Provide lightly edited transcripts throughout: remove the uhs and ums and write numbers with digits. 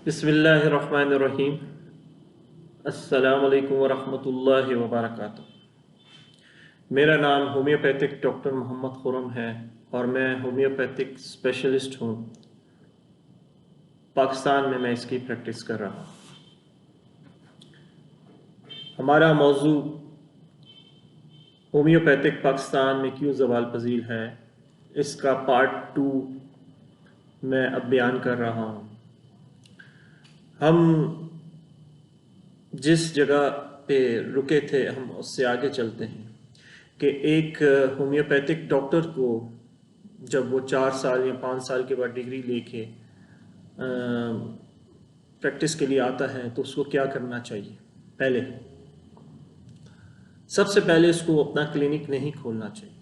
बिस्मिल्लाहिर्रहमानिर्रहीम। अस्सलामुअलैकुम वरहमतुल्लाहि वबरकातुहू। मेरा नाम होम्योपैथिक डॉक्टर मोहम्मद खुरम है और मैं होम्योपैथिक स्पेशलिस्ट हूँ। पाकिस्तान में मैं इसकी प्रैक्टिस कर रहा हूँ। हमारा मौजू होम्योपैथिक पाकिस्तान में क्यों ज़वाल पज़ीर है, इसका पार्ट 2 मैं अब बयान कर रहा हूँ। हम जिस जगह पे रुके थे हम उससे आगे चलते हैं कि एक होम्योपैथिक डॉक्टर को जब वो 4 साल या 5 साल के बाद डिग्री लेके प्रैक्टिस के लिए आता है तो उसको क्या करना चाहिए। सबसे पहले उसको अपना क्लिनिक नहीं खोलना चाहिए।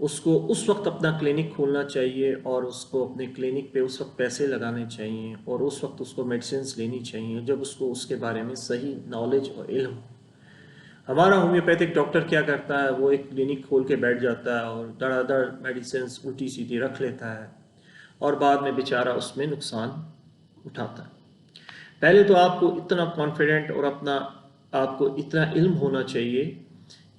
उसको उस वक्त अपना क्लिनिक खोलना चाहिए और उसको अपने क्लिनिक पे उस वक्त पैसे लगाने चाहिए और उस वक्त उसको मेडिसिन्स लेनी चाहिए जब उसको उसके बारे में सही नॉलेज और इल्म हो। हमारा होम्योपैथिक डॉक्टर क्या करता है, वो एक क्लिनिक खोल के बैठ जाता है और धड़ाधड़ मेडिसिन्स उल्टी सीधी रख लेता है और बाद में बेचारा उसमें नुकसान उठाता है। पहले तो आपको इतना कॉन्फिडेंट और आपको इतना इल्म होना चाहिए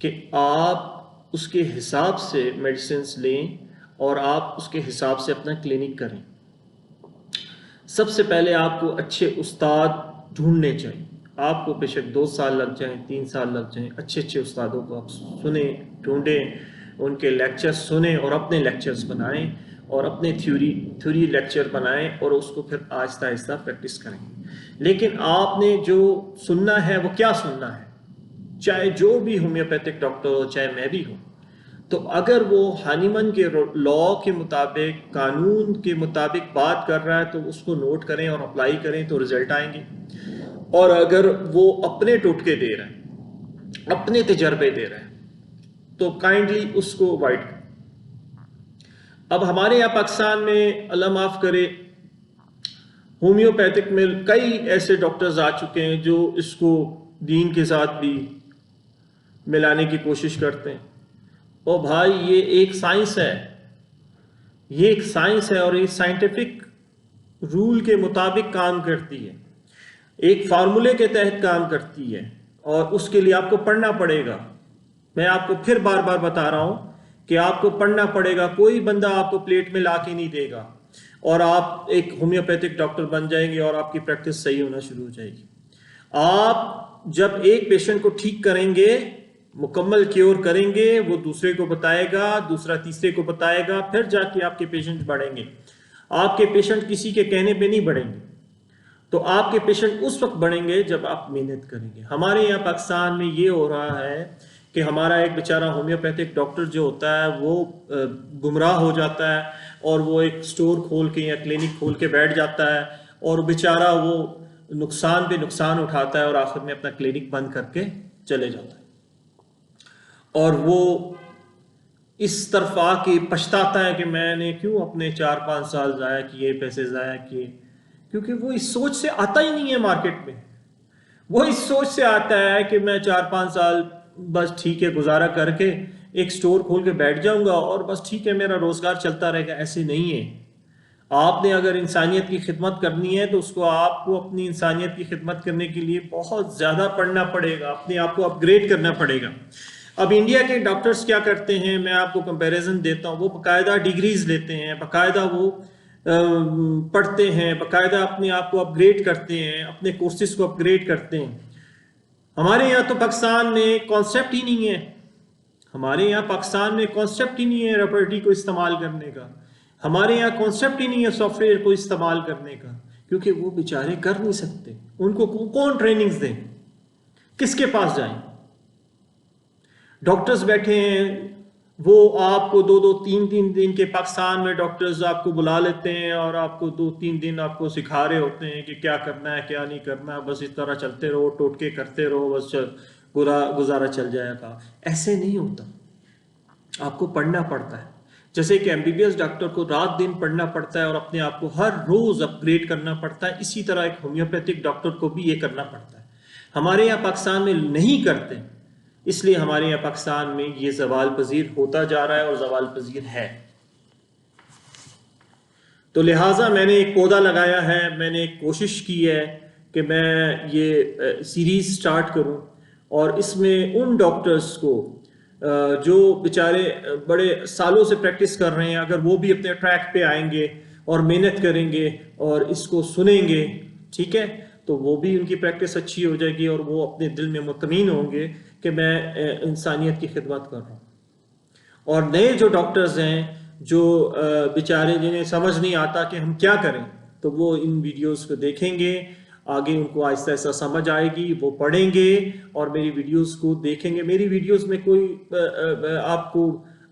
कि आप उसके हिसाब से मेडिसिन्स लें और आप उसके हिसाब से अपना क्लिनिक करें। सबसे पहले आपको अच्छे उस्ताद ढूंढने चाहिए। आपको बेशक 2 साल लग जाएं, 3 साल लग जाएं, अच्छे उस्तादों को आप सुने, ढूंढें, उनके लेक्चर्स सुने और अपने लेक्चर्स बनाएं और अपने थ्योरी लेक्चर बनाएं और उसको फिर आहिस्ता आहिस्ता प्रैक्टिस करें। लेकिन आपने जो सुनना है वो क्या सुनना है, चाहे जो भी होम्योपैथिक डॉक्टर हो, चाहे मैं भी हूँ, तो अगर वो हानीमन के लॉ के मुताबिक, कानून के मुताबिक बात कर रहा है तो उसको नोट करें और अप्लाई करें तो रिजल्ट आएंगे। और अगर वो अपने टोटके दे रहा है, अपने तजर्बे दे रहा है, तो काइंडली उसको अवॉइड करें। अब हमारे यहाँ पाकिस्तान में अल्लाह माफ़ करे, होम्योपैथिक में कई ऐसे डॉक्टर्स आ चुके हैं जो इसको दीन के साथ भी मिलाने की कोशिश करते हैं। ओ भाई, ये एक साइंस है, ये एक साइंस है और ये साइंटिफिक रूल के मुताबिक काम करती है, एक फार्मूले के तहत काम करती है और उसके लिए आपको पढ़ना पड़ेगा। मैं आपको फिर बार बार बता रहा हूं कि आपको पढ़ना पड़ेगा। कोई बंदा आपको प्लेट में ला के नहीं देगा और आप एक होम्योपैथिक डॉक्टर बन जाएंगे और आपकी प्रैक्टिस सही होना शुरू हो जाएगी। आप जब एक पेशेंट को ठीक करेंगे, मुकम्मल क्योर करेंगे, वो दूसरे को बताएगा, दूसरा तीसरे को बताएगा, फिर जाके आपके पेशेंट बढ़ेंगे। आपके पेशेंट किसी के कहने पे नहीं बढ़ेंगे, तो आपके पेशेंट उस वक्त बढ़ेंगे जब आप मेहनत करेंगे। हमारे यहाँ पाकिस्तान में ये हो रहा है कि हमारा एक बेचारा होम्योपैथिक डॉक्टर जो होता है वो गुमराह हो जाता है और वो एक स्टोर खोल के या क्लिनिक खोल के बैठ जाता है और बेचारा वो नुकसान पे नुकसान उठाता है और आखिर में अपना क्लिनिक बंद करके चले जाता है और वो इस तरफ आके पछताता है कि मैंने क्यों अपने 4-5 साल ज़ाया किए, पैसे ज़ाया किए। क्योंकि वो इस सोच से आता ही नहीं है मार्केट में। वो इस सोच से आता है कि मैं 4-5 साल बस ठीक है गुजारा करके एक स्टोर खोल के बैठ जाऊंगा और बस ठीक है मेरा रोजगार चलता रहेगा। ऐसे नहीं है। आपने अगर इंसानियत की खिदमत करनी है तो उसको आपको अपनी इंसानियत की खिदमत करने के लिए बहुत ज़्यादा पढ़ना पड़ेगा, अपने आप को अपग्रेड करना पड़ेगा। अब इंडिया के डॉक्टर्स क्या करते हैं, मैं आपको कंपैरिजन देता हूँ। वो बाकायदा डिग्रीज लेते हैं, बाकायदा वो पढ़ते हैं, बाकायदा अपने आप को अपग्रेड करते हैं, अपने कोर्सेज को अपग्रेड करते हैं। हमारे यहाँ तो पाकिस्तान में कॉन्सेप्ट ही नहीं है। हमारे यहाँ पाकिस्तान में कॉन्सेप्ट ही नहीं है रैपर्टी को इस्तेमाल करने का। हमारे यहाँ कॉन्सेप्ट ही नहीं है सॉफ्टवेयर को इस्तेमाल करने का, क्योंकि वो बेचारे कर नहीं सकते। उनको कौन ट्रेनिंग्स दें, किसके पास जाएं? डॉक्टर्स बैठे हैं, वो आपको 2-2, 3-3 दिन के पाकिस्तान में डॉक्टर्स आपको बुला लेते हैं और आपको 2-3 दिन आपको सिखा रहे होते हैं कि क्या करना है क्या नहीं करना है। बस इस तरह चलते रहो, टोटके करते रहो, बस गुजारा चल जाएगा। ऐसे नहीं होता, आपको पढ़ना पड़ता है। जैसे कि एमबीबीएस डॉक्टर को रात दिन पढ़ना पड़ता है और अपने आप को हर रोज अपग्रेड करना पड़ता है, इसी तरह एक होम्योपैथिक डॉक्टर को भी ये करना पड़ता है। हमारे यहाँ पाकिस्तान में नहीं करते, इसलिए हमारे यहाँ पाकिस्तान में ये ज़वाल पज़ीर होता जा रहा है और ज़वाल पज़ीर है। तो लिहाजा मैंने एक पौधा लगाया है, मैंने एक कोशिश की है कि मैं ये सीरीज़ स्टार्ट करूं और इसमें उन डॉक्टर्स को जो बेचारे बड़े सालों से प्रैक्टिस कर रहे हैं, अगर वो भी अपने ट्रैक पे आएंगे और मेहनत करेंगे और इसको सुनेंगे, ठीक है, तो वो भी उनकी प्रैक्टिस अच्छी हो जाएगी और वो अपने दिल में मुतमीन होंगे कि मैं इंसानियत की खिदमत कर रहा हूँ। और नए जो डॉक्टर्स हैं, जो बेचारे जिन्हें समझ नहीं आता कि हम क्या करें, तो वो इन वीडियोस को देखेंगे, आगे उनको आहिस्ता आहिस्ता समझ आएगी, वो पढ़ेंगे और मेरी वीडियोस को देखेंगे। मेरी वीडियोस में कोई आपको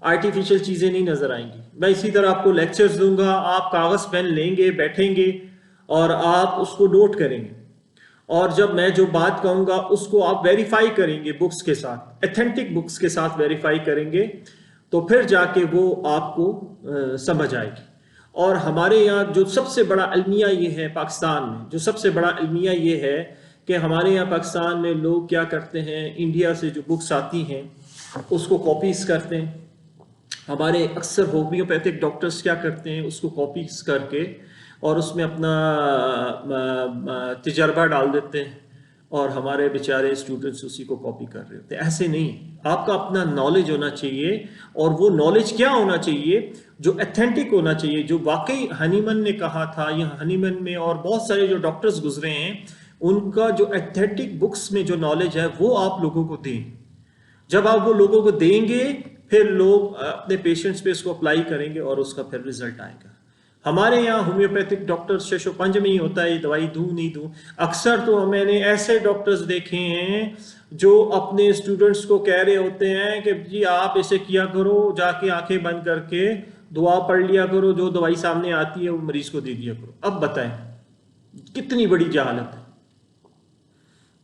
आर्टिफिशियल चीज़ें नहीं नज़र आएंगी। मैं इसी तरह आपको लेक्चर्स दूंगा, आप कागज़ पेन लेंगे, बैठेंगे और आप उसको नोट करेंगे, और जब मैं जो बात कहूँगा उसको आप वेरीफाई करेंगे बुक्स के साथ, एथेंटिक बुक्स के साथ वेरीफाई करेंगे, तो फिर जाके वो आपको समझ आएगी। और हमारे यहाँ जो सबसे बड़ा अलमिया ये है पाकिस्तान में, जो सबसे बड़ा अलमिया ये है कि हमारे यहाँ पाकिस्तान में लोग क्या करते हैं, इंडिया से जो बुक्स आती हैं उसको कॉपीज करते हैं। हमारे अक्सर होम्योपैथिक डॉक्टर्स क्या करते हैं, उसको कॉपीज करके और उसमें अपना तजर्बा डाल देते हैं और हमारे बेचारे स्टूडेंट्स उसी को कॉपी कर रहे होते हैं। ऐसे नहीं, आपका अपना नॉलेज होना चाहिए, और वो नॉलेज क्या होना चाहिए, जो एथेंटिक होना चाहिए, जो वाकई हनीमन ने कहा था, या हनीमन में और बहुत सारे जो डॉक्टर्स गुजरे हैं उनका जो एथेंटिक बुक्स में जो नॉलेज है वो आप लोगों को दें। जब आप वो लोगों को देंगे फिर लोग अपने पेशेंट्स पे इसको अप्लाई करेंगे और उसका फिर रिजल्ट आएगा। हमारे यहाँ होम्योपैथिक डॉक्टर शशोपंज में ही होता है, दवाई दूं नहीं दूं। अक्सर तो मैंने ऐसे डॉक्टर्स देखे हैं जो अपने स्टूडेंट्स को कह रहे होते हैं कि जी आप ऐसे किया करो, जाके आंखें बंद करके दुआ पढ़ लिया करो, जो दवाई सामने आती है वो मरीज को दे दिया करो। अब बताएं कितनी बड़ी जहालत है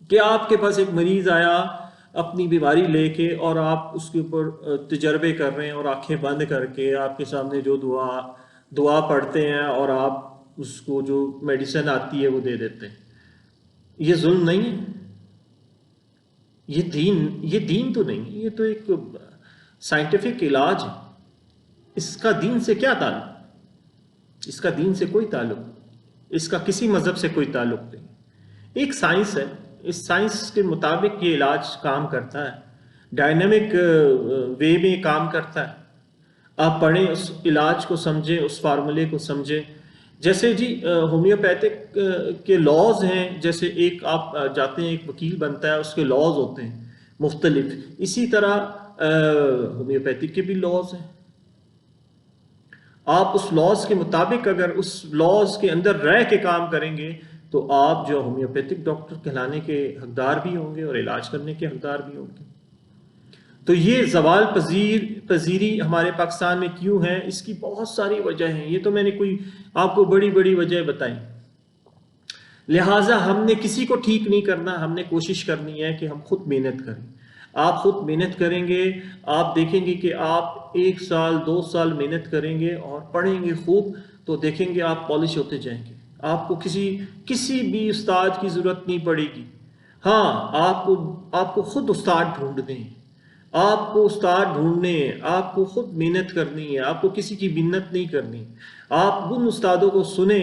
कि आपके पास एक मरीज आया अपनी बीमारी लेके और आप उसके ऊपर तजर्बे कर रहे हैं और आंखें बंद करके आपके सामने जो दुआ पढ़ते हैं और आप उसको जो मेडिसिन आती है वो दे देते हैं। ये जुल्म नहीं है, ये दीन तो नहीं है, ये तो एक साइंटिफिक इलाज है। इसका दीन से क्या ताल्लुक, इसका दीन से कोई ताल्लुक, इसका किसी मजहब से कोई ताल्लुक नहीं। एक साइंस है, इस साइंस के मुताबिक ये इलाज काम करता है, डायनामिक वे में काम करता है। आप पढ़ें, उस इलाज को समझें, उस फार्मूले को समझें। जैसे जी होम्योपैथिक के लॉज हैं, जैसे एक आप जाते हैं एक वकील बनता है, उसके लॉज होते हैं मुख्तलिफ, इसी तरह होम्योपैथिक के भी लॉज हैं। आप उस लॉज के मुताबिक अगर उस लॉज के अंदर रह के काम करेंगे तो आप जो होम्योपैथिक डॉक्टर कहलाने के हकदार भी होंगे और इलाज करने के हकदार भी होंगे। तो ये जवाल पजीरी हमारे पाकिस्तान में क्यों है, इसकी बहुत सारी वजह हैं। ये तो मैंने कोई आपको बड़ी बड़ी वजह बताई। लिहाजा हमने किसी को ठीक नहीं करना, हमने कोशिश करनी है कि हम खुद मेहनत करें। आप खुद मेहनत करेंगे, आप देखेंगे कि आप 1 साल 2 साल मेहनत करेंगे और पढ़ेंगे खूब, तो देखेंगे आप पॉलिश होते जाएंगे। आपको किसी भी उस्ताद की ज़रूरत नहीं पड़ेगी। हाँ, आपको खुद उस्ताद ढूंढने हैं, आपको उस्ताद ढूंढने हैं, आपको खुद मेहनत करनी है, आपको किसी की मिन्नत नहीं करनी। आप उन उस्तादों को सुने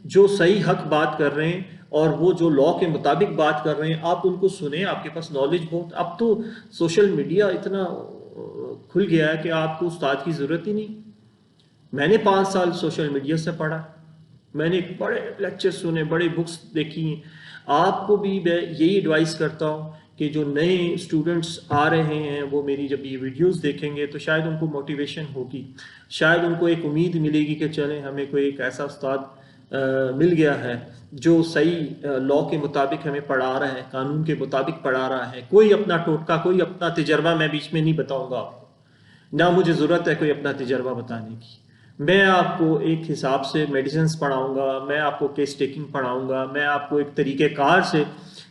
जो सही हक बात कर रहे हैं और वो जो लॉ के मुताबिक बात कर रहे हैं, आप उनको सुने। आपके पास नॉलेज बहुत, अब तो सोशल मीडिया इतना खुल गया है कि आपको उस्ताद की ज़रूरत ही नहीं। मैंने 5 साल सोशल मीडिया से पढ़ा, मैंने बड़े लेक्चर सुने, बड़े बुक्स देखी। आपको भी मैं यही एडवाइस करता हूँ कि जो नए स्टूडेंट्स आ रहे हैं वो मेरी जब ये वीडियोस देखेंगे तो शायद उनको मोटिवेशन होगी, शायद उनको एक उम्मीद मिलेगी कि चलें हमें कोई एक ऐसा उस्ताद मिल गया है जो सही लॉ के मुताबिक हमें पढ़ा रहा है, कानून के मुताबिक पढ़ा रहा है। कोई अपना टोटका, कोई अपना तजर्बा मैं बीच में नहीं बताऊँगा आपको, ना मुझे ज़रूरत है कोई अपना तजर्बा बताने की। मैं आपको एक हिसाब से मेडिसिन पढ़ाऊँगा, मैं आपको केस टेकिंग पढ़ाऊँगा, मैं आपको एक तरीक़ेकार से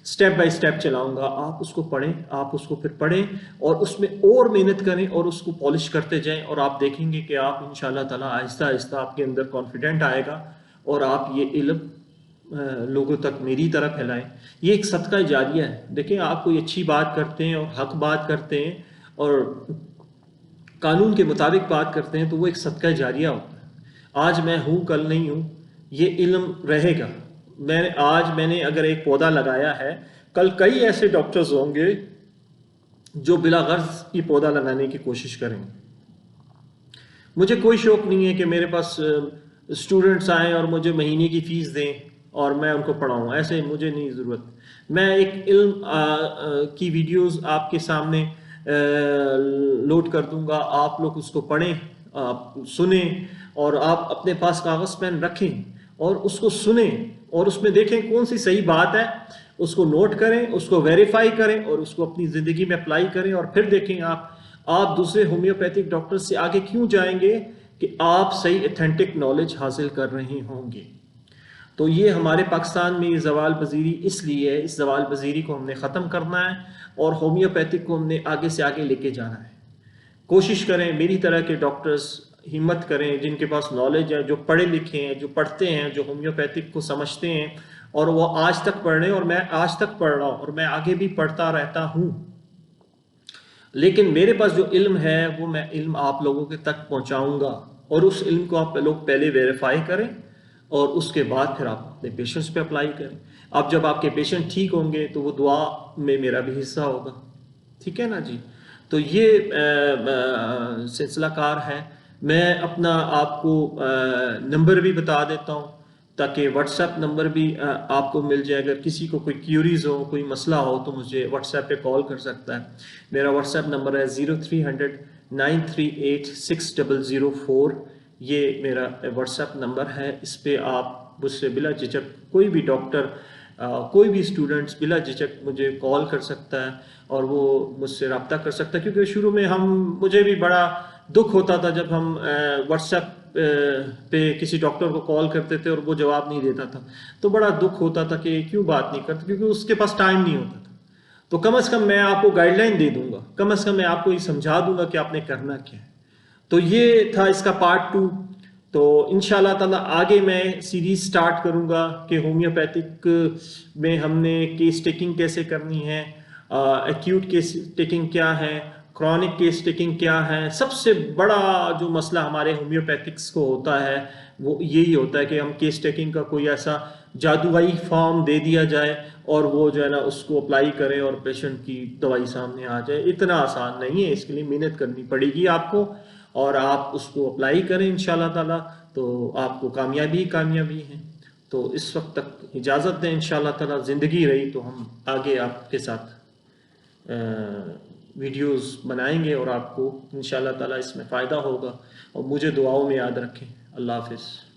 स्टेप बाय स्टेप चलाऊंगा। आप उसको पढ़ें, आप उसको फिर पढ़ें और उसमें और मेहनत करें और उसको पॉलिश करते जाएं, और आप देखेंगे कि आप इंशाल्लाह ताला आहिस्ता आहिस्ता आपके अंदर कॉन्फिडेंट आएगा और आप ये इल्म लोगों तक मेरी तरह फैलाएं। ये एक सदका जारिया है। देखें, आप कोई अच्छी बात करते हैं और हक बात करते हैं और कानून के मुताबिक बात करते हैं तो वो एक सदका जारिया होता है। आज मैं हूँ कल नहीं हूँ, ये इल्म रहेगा। मैंने अगर एक पौधा लगाया है, कल कई ऐसे डॉक्टर्स होंगे जो बिला गर्ज ये पौधा लगाने की कोशिश करेंगे। मुझे कोई शौक नहीं है कि मेरे पास स्टूडेंट्स आएँ और मुझे महीने की फ़ीस दें और मैं उनको पढ़ाऊँ, ऐसे मुझे नहीं ज़रूरत। मैं एक इल्म की वीडियोस आपके सामने लोड कर दूंगा, आप लोग उसको पढ़ें, आप सुने, और आप अपने पास कागज़ पेन रखें और उसको सुने और उसमें देखें कौन सी सही बात है, उसको नोट करें, उसको वेरीफाई करें और उसको अपनी ज़िंदगी में अप्लाई करें, और फिर देखें आप दूसरे होम्योपैथिक डॉक्टर से आगे क्यों जाएंगे कि आप सही ऑथेंटिक नॉलेज हासिल कर रहे होंगे। तो ये हमारे पाकिस्तान में ये ज़वाल पज़ीरी इसलिए है, इस ज़वाल पज़ीरी को हमने ख़त्म करना है और होम्योपैथिक को हमने आगे से आगे लेके जाना है। कोशिश करें, मेरी तरह के डॉक्टर्स हिम्मत करें, जिनके पास नॉलेज है, जो पढ़े लिखे हैं, जो पढ़ते हैं, जो होम्योपैथिक को समझते हैं, और वो आज तक पढ़ रहे हैं और मैं आज तक पढ़ रहा हूँ और मैं आगे भी पढ़ता रहता हूँ। लेकिन मेरे पास जो इल्म है वो मैं इल्म आप लोगों के तक पहुँचाऊँगा, और उस इल्म को आप लोग पहले वेरीफाई करें और उसके बाद फिर आप अपने पेशेंट्स पे अप्लाई करें। अब जब आपके पेशेंट ठीक होंगे तो वो दुआ में मेरा भी हिस्सा होगा, ठीक है ना जी। तो ये सिलसिला कार है। मैं अपना आपको नंबर भी बता देता हूँ ताकि व्हाट्सएप नंबर भी आपको मिल जाए। अगर किसी को कोई क्यूरीज हो, कोई मसला हो तो मुझे व्हाट्सएप पे कॉल कर सकता है। मेरा व्हाट्सएप नंबर है 0300 938 6004। ये मेरा व्हाट्सएप नंबर है। इस पे आप मुझसे बिला झिझक, कोई भी डॉक्टर, कोई भी स्टूडेंट्स बिला झिझक मुझे कॉल कर सकता है और वो मुझसे रब्ता कर सकता है। क्योंकि शुरू में मुझे भी बड़ा दुख होता था जब हम व्हाट्सएप पे किसी डॉक्टर को कॉल करते थे और वो जवाब नहीं देता था, तो बड़ा दुख होता था कि क्यों बात नहीं करते, क्योंकि उसके पास टाइम नहीं होता था। तो कम से कम मैं आपको गाइडलाइन दे दूंगा, कम से कम मैं आपको ये समझा दूंगा कि आपने करना क्या है। तो ये था इसका पार्ट 2। तो इंशाल्लाह ताला आगे मैं सीरीज स्टार्ट करूंगा कि होम्योपैथिक में हमने केस टेकिंग कैसे करनी है, एक्यूट केस टेकिंग क्या है, क्रॉनिक केस टेकिंग क्या है। सबसे बड़ा जो मसला हमारे होम्योपैथिक्स को होता है वो यही होता है कि हम केस टेकिंग का कोई ऐसा जादुई फॉर्म दे दिया जाए और वो जो है ना उसको अप्लाई करें और पेशेंट की दवाई सामने आ जाए। इतना आसान नहीं है, इसके लिए मेहनत करनी पड़ेगी आपको, और आप उसको अप्लाई करें इंशाल्लाह ताला तो आपको कामयाबी है। तो इस वक्त तक इजाज़त दें, इंशाल्लाह ताला ज़िंदगी रही तो हम आगे आपके साथ वीडियोस बनाएंगे और आपको इंशाल्लाह ताला इसमें फ़ायदा होगा। और मुझे दुआओं में याद रखें। अल्लाह हाफ़िज़।